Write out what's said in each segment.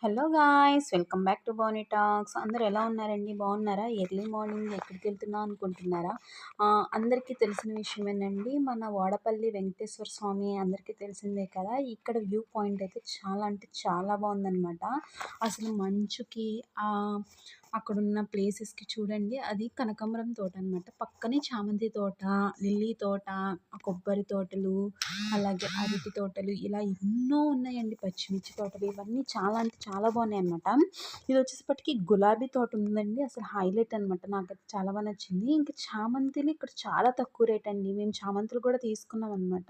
Hello guys, welcome back to Boni talks. అందరూ ఎలా ఉన్నారండి? బాగున్నారా? ఎర్లీ మార్నింగ్ ఎక్కడికి వెళ్తున్నా అనుకుంటున్నారా? అందరికీ తెలిసిన విషయమేనండి. మన వాడపల్లి వెంకటేశ్వర స్వామి అందరికీ తెలిసిందే కదా. ఇక్కడ వ్యూ పాయింట్ అయితే చాలా అంటే చాలా బాగుందనమాట. అసలు మంచుకి అక్కడున్న ప్లేసెస్కి చూడండి, అది కనకాంబరం తోట అనమాట. పక్కనే చామంతి తోట, లిల్లీ తోట, కొబ్బరి తోటలు, అలాగే అరటి తోటలు, ఇలా ఎన్నో ఉన్నాయండి. పచ్చిమిర్చి తోటలు, ఇవన్నీ చాలా అంటే చాలా బాగున్నాయి అనమాట. ఇది వచ్చేసప్పటికి గులాబీ తోట ఉందండి. అసలు హైలైట్ అనమాట. నాకైతే చాలా బాగా నచ్చింది. ఇంకా చామంతిలు ఇక్కడ చాలా తక్కువ రేట్ అండి. మేము చామంతులు కూడా తీసుకున్నాం అనమాట.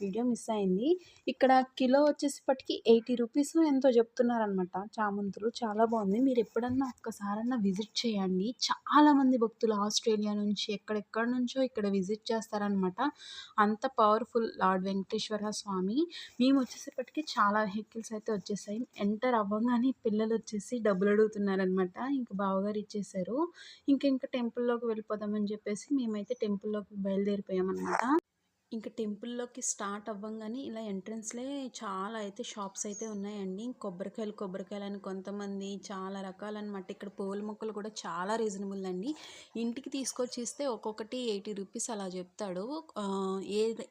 వీడియో మిస్ అయింది. ఇక్కడ కిలో వచ్చేసప్పటికి 80 రూపీస్ ఎంతో చెప్తున్నారనమాట. చామంతులు చాలా బాగుంది. మీరు ఎప్పుడన్నా ఒక్కసారన్నా విజిట్ చేయండి. చాలామంది భక్తులు ఆస్ట్రేలియా నుంచి ఎక్కడెక్కడ నుంచో ఇక్కడ విజిట్ చేస్తారనమాట. అంత పవర్ఫుల్ లార్డ్ వెంకటేశ్వర స్వామి. మేము వచ్చేసేపటికి చాలా వెహికల్స్ అయితే వచ్చేసాయి. ఎంటర్ అవ్వగానే పిల్లలు వచ్చేసి డబ్బులు అడుగుతున్నారనమాట. ఇంకా బావగారు ఇచ్చేసారు. ఇంకా టెంపుల్లోకి వెళ్ళిపోదామని చెప్పేసి మేమైతే టెంపుల్లోకి బయలుదేరిపోయామన్నమాట. ఇంకా టెంపుల్లోకి స్టార్ట్ అవ్వంగానే ఇలా ఎంట్రన్స్లే చాలా అయితే షాప్స్ అయితే ఉన్నాయండి. కొబ్బరికాయలు అని కొంతమంది చాలా రకాలన్నమాట. ఇక్కడ పూల మొక్కలు కూడా చాలా రీజనబుల్ అండి. ఇంటికి తీసుకొచ్చి ఇస్తే ఒక్కొక్కటి 80 రూపీస్ అలా చెప్తాడు.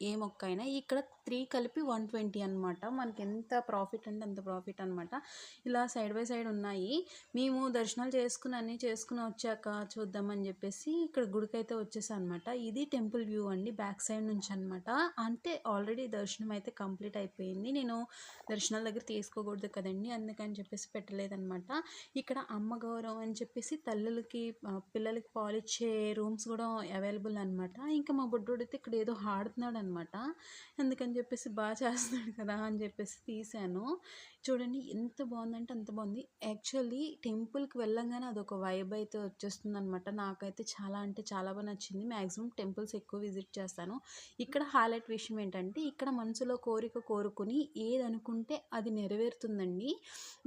ఏ మొక్క అయినా ఇక్కడ 3 కలిపి 120 అనమాట. మనకి ఎంత ప్రాఫిట్ అంటే అంత ప్రాఫిట్ అనమాట. ఇలా సైడ్ బై సైడ్ ఉన్నాయి. మేము దర్శనాలు అన్నీ చేసుకుని వచ్చాక చూద్దామని చెప్పేసి ఇక్కడ గుడికైతే వచ్చేసాను అనమాట. ఇది టెంపుల్ వ్యూ అండి, బ్యాక్ సైడ్ నుంచి అనమాట. అంటే ఆల్రెడీ దర్శనం అయితే కంప్లీట్ అయిపోయింది. నేను దర్శనాల దగ్గర తీసుకోకూడదు కదండి, అందుకని చెప్పేసి పెట్టలేదనమాట. ఇక్కడ అమ్మ గౌరవం అని చెప్పేసి పిల్లలకి పాలిచ్చే రూమ్స్ కూడా అవైలబుల్ అనమాట. ఇంకా మా బుడ్డోడైతే ఇక్కడ ఏదో ఆడుతున్నాడు అనమాట. అందుకని చెప్పేసి బాగా చేస్తున్నాడు కదా అని చెప్పేసి తీశాను. చూడండి ఎంత బాగుందంటే అంత బాగుంది. యాక్చువల్లీ టెంపుల్కి వెళ్ళంగానే అదొక వైబ్ అయితే వచ్చేస్తుంది అనమాట. నాకైతే చాలా అంటే చాలా బాగా నచ్చింది. మ్యాక్సిమం టెంపుల్స్ ఎక్కువ విజిట్ చేస్తాను. ఇక్కడ హైలైట్ విషయం ఏంటంటే ఇక్కడ మనసులో కోరిక కోరుకుని ఏది అనుకుంటే అది నెరవేరుతుందండి.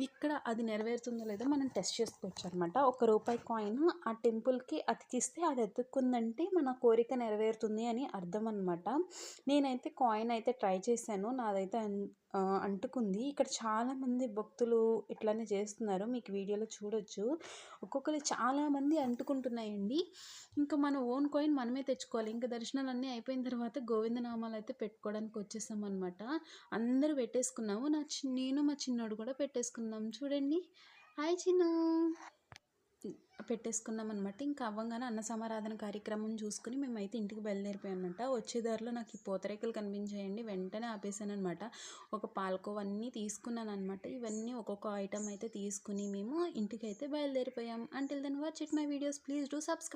ఇక్కడ అది నెరవేరుతుందో లేదో మనం టెస్ట్ చేసుకోవచ్చు అనమాట. ₹1 కాయిన్ ఆ టెంపుల్కి అతికిస్తే అది ఎత్తుక్కుందంటే మన కోరిక నెరవేరుతుంది అని అర్థం అనమాట. నేనైతే కాయిన్ అయితే ట్రై చేశాను. నాదైతే అంటుకుంది. ఇక్కడ చాలామంది భక్తులు ఇట్లానే చేస్తున్నారు. మీకు వీడియోలో చూడొచ్చు. ఒక్కొక్కరు చాలామంది అంటుకుంటున్నాయండి. ఇంకా మన ఓన్ కాయిన్ మనమే తెచ్చుకోవాలి. ఇంకా దర్శనాలు అన్నీ అయిపోయిన తర్వాత గోవిందనామాలు అయితే పెట్టుకోవడానికి వచ్చేసామన్నమాట. అందరూ పెట్టేసుకున్నాము. నేను మా చిన్నోడు కూడా పెట్టేసుకున్నాం. చూడండి. హాయ్ చిన్ను. పెట్టేసుకున్నాం అనమాట. ఇంకా అవ్వగానే అన్న సమారాధన కార్యక్రమం చూసుకుని మేమైతే ఇంటికి బయలుదేరిపోయామన్నమాట. వచ్చే దారిలో నాకు ఈ పూతరేకులు కనిపించాయండి. వెంటనే ఆపేసాను అనమాట. ఒక పాలకోవ అన్నీ తీసుకున్నాను అనమాట. ఇవన్నీ ఒక్కొక్క ఐటమ్ అయితే తీసుకుని మేము ఇంటికి అయితే బయలుదేరిపోయాం. Until then watch it my videos, please do subscribe.